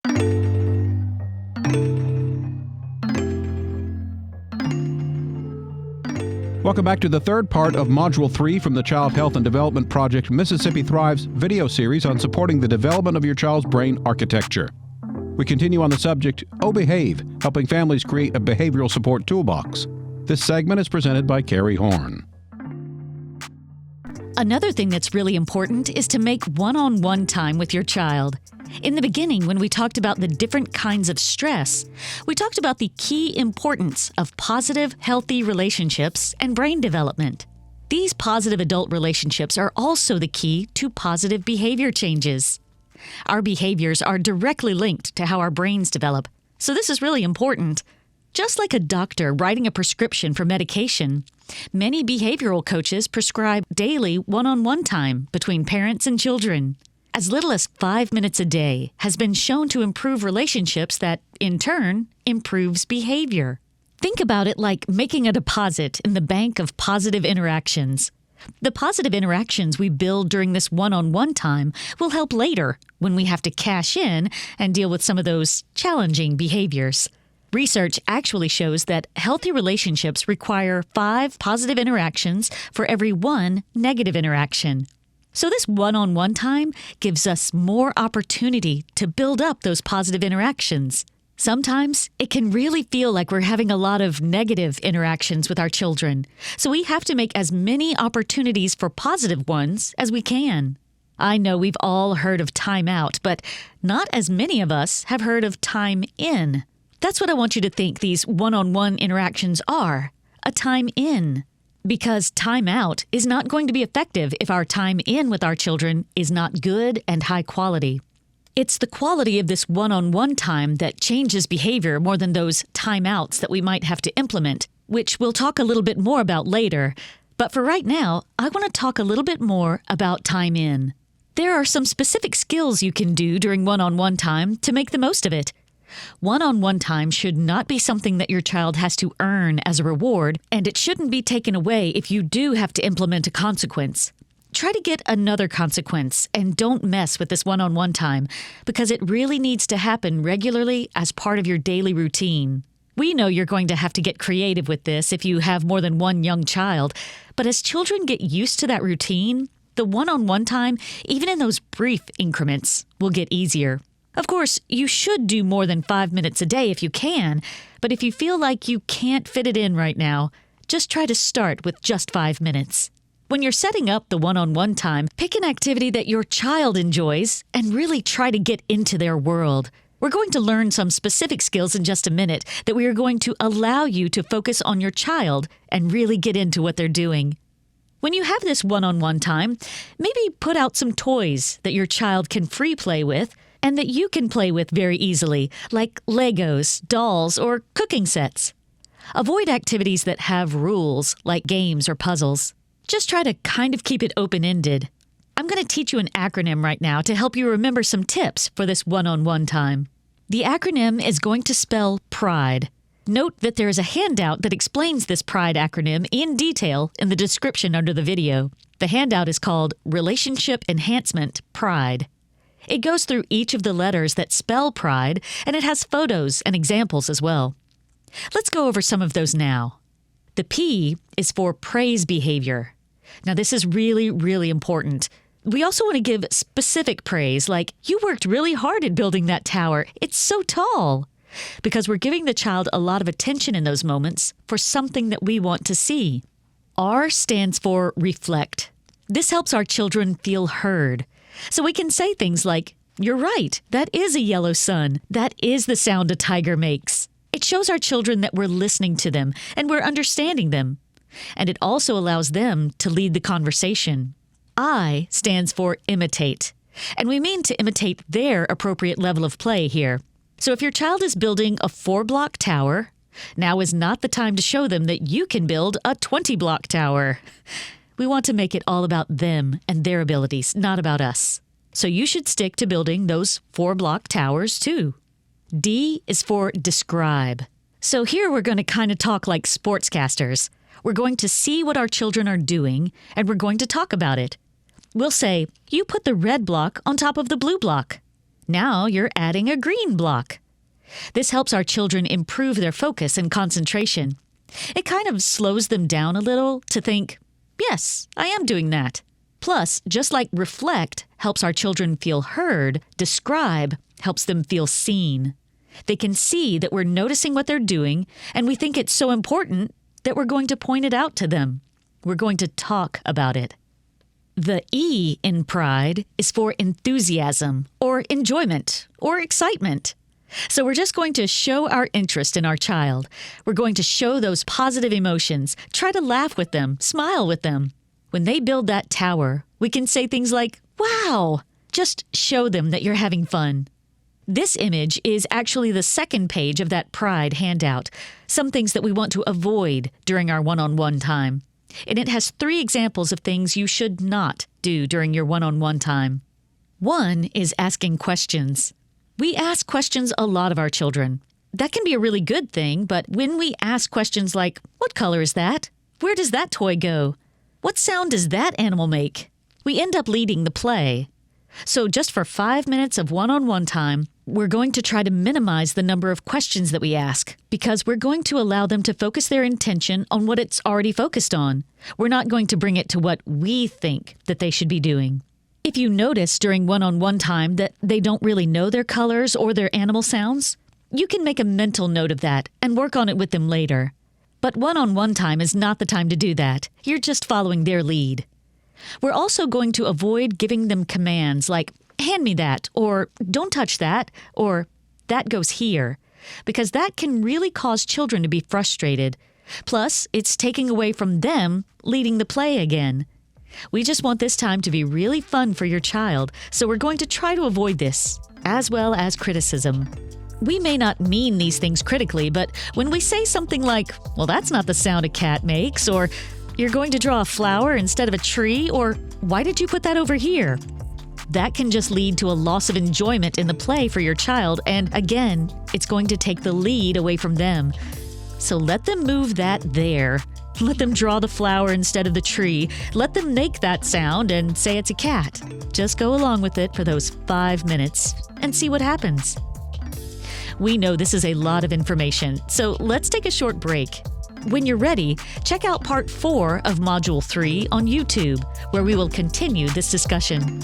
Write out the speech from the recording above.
Welcome back to the third part of Module 3 from the Child Health and Development Project Mississippi Thrives video series on supporting the development of your child's brain architecture. We continue on the subject, Behave, helping families create a behavioral support toolbox. This segment is presented by Carrie Horn. Another thing that's really important is to make one-on-one time with your child. In the beginning, when we talked about the different kinds of stress, we talked about the key importance of positive, healthy relationships and brain development. These positive adult relationships are also the key to positive behavior changes. Our behaviors are directly linked to how our brains develop, so this is really important. Just like a doctor writing a prescription for medication, many behavioral coaches prescribe daily one-on-one time between parents and children. As little as 5 minutes a day has been shown to improve relationships that, in turn, improves behavior. Think about it like making a deposit in the bank of positive interactions. The positive interactions we build during this one-on-one time will help later when we have to cash in and deal with some of those challenging behaviors. Research actually shows that healthy relationships require 5 positive interactions for every 1 negative interaction. So this one-on-one time gives us more opportunity to build up those positive interactions. Sometimes it can really feel like we're having a lot of negative interactions with our children, so we have to make as many opportunities for positive ones as we can. I know we've all heard of time out, but not as many of us have heard of time in. That's what I want you to think these one-on-one interactions are, a time in. Because time out is not going to be effective if our time in with our children is not good and high quality. It's the quality of this one-on-one time that changes behavior more than those timeouts that we might have to implement, which we'll talk a little bit more about later. But for right now, I want to talk a little bit more about time in. There are some specific skills you can do during one-on-one time to make the most of it. One-on-one time should not be something that your child has to earn as a reward, and it shouldn't be taken away if you do have to implement a consequence. Try to get another consequence and don't mess with this one-on-one time because it really needs to happen regularly as part of your daily routine. We know you're going to have to get creative with this if you have more than one young child, but as children get used to that routine, the one-on-one time, even in those brief increments, will get easier. Of course, you should do more than 5 minutes a day if you can, but if you feel like you can't fit it in right now, just try to start with just 5 minutes. When you're setting up the one-on-one time, pick an activity that your child enjoys and really try to get into their world. We're going to learn some specific skills in just a minute that we are going to allow you to focus on your child and really get into what they're doing. When you have this one-on-one time, maybe put out some toys that your child can free play with and that you can play with very easily, like Legos, dolls, or cooking sets. Avoid activities that have rules, like games or puzzles. Just try to kind of keep it open-ended. I'm going to teach you an acronym right now to help you remember some tips for this one-on-one time. The acronym is going to spell PRIDE. Note that there is a handout that explains this PRIDE acronym in detail in the description under the video. The handout is called Relationship Enhancement PRIDE. It goes through each of the letters that spell pride, and it has photos and examples as well. Let's go over some of those now. The P is for praise behavior. Now, this is really, really important. We also want to give specific praise, like, you worked really hard at building that tower. It's so tall. Because we're giving the child a lot of attention in those moments for something that we want to see. R stands for reflect. This helps our children feel heard. So we can say things like, you're right, that is a yellow sun. That is the sound a tiger makes. It shows our children that we're listening to them and we're understanding them. And it also allows them to lead the conversation. I stands for imitate. And we mean to imitate their appropriate level of play here. So if your child is building a 4-block tower, now is not the time to show them that you can build a 20-block tower. We want to make it all about them and their abilities, not about us. So you should stick to building those 4-block towers too. D is for describe. So here we're going to kind of talk like sportscasters. We're going to see what our children are doing, and we're going to talk about it. We'll say, you put the red block on top of the blue block. Now you're adding a green block. This helps our children improve their focus and concentration. It kind of slows them down a little to think, yes, I am doing that. Plus, just like reflect helps our children feel heard, describe helps them feel seen. They can see that we're noticing what they're doing, and we think it's so important that we're going to point it out to them. We're going to talk about it. The E in pride is for enthusiasm, or enjoyment, or excitement. So we're just going to show our interest in our child. We're going to show those positive emotions, try to laugh with them, smile with them. When they build that tower, we can say things like, wow, just show them that you're having fun. This image is actually the second page of that pride handout, some things that we want to avoid during our one-on-one time. And it has 3 examples of things you should not do during your one-on-one time. One is asking questions. We ask questions a lot of our children. That can be a really good thing, but when we ask questions like, what color is that? Where does that toy go? What sound does that animal make? We end up leading the play. So just for 5 minutes of one-on-one time, we're going to try to minimize the number of questions that we ask because we're going to allow them to focus their intention on what it's already focused on. We're not going to bring it to what we think that they should be doing. If you notice during one-on-one time that they don't really know their colors or their animal sounds, you can make a mental note of that and work on it with them later. But one-on-one time is not the time to do that. You're just following their lead. We're also going to avoid giving them commands like, hand me that, or don't touch that, or that goes here, because that can really cause children to be frustrated. Plus, it's taking away from them leading the play again. We just want this time to be really fun for your child, so we're going to try to avoid this, as well as criticism. We may not mean these things critically, but when we say something like, well, that's not the sound a cat makes, or you're going to draw a flower instead of a tree, or why did you put that over here? That can just lead to a loss of enjoyment in the play for your child, and again, it's going to take the lead away from them. So let them move that there. Let them draw the flower instead of the tree. Let them make that sound and say it's a cat. Just go along with it for those 5 minutes and see what happens. We know this is a lot of information, so let's take a short break. When you're ready, check out Part 4 of Module 3 on YouTube, where we will continue this discussion.